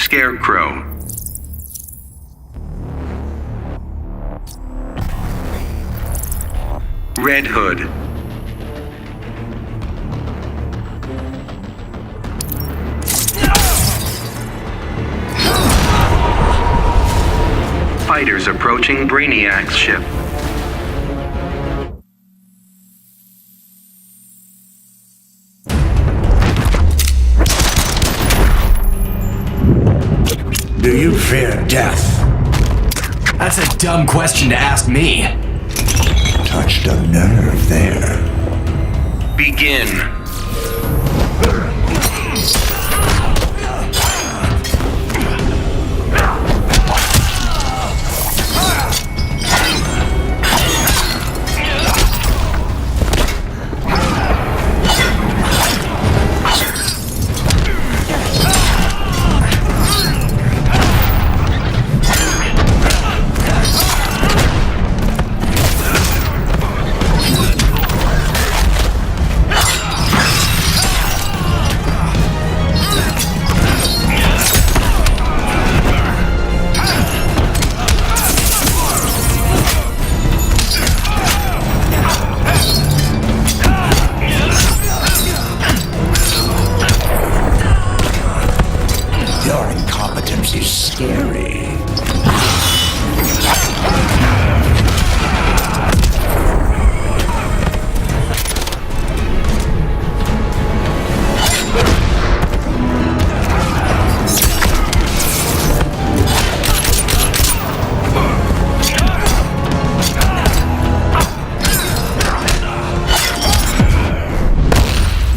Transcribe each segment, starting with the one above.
Scarecrow. Red Hood. Fighters approaching Brainiac's ship. Do you fear death? That's a dumb question to ask me. Touched a nerve there. Begin. Your incompetence is scary.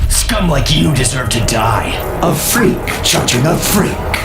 Scum like you deserve to die. A freak judging a freak.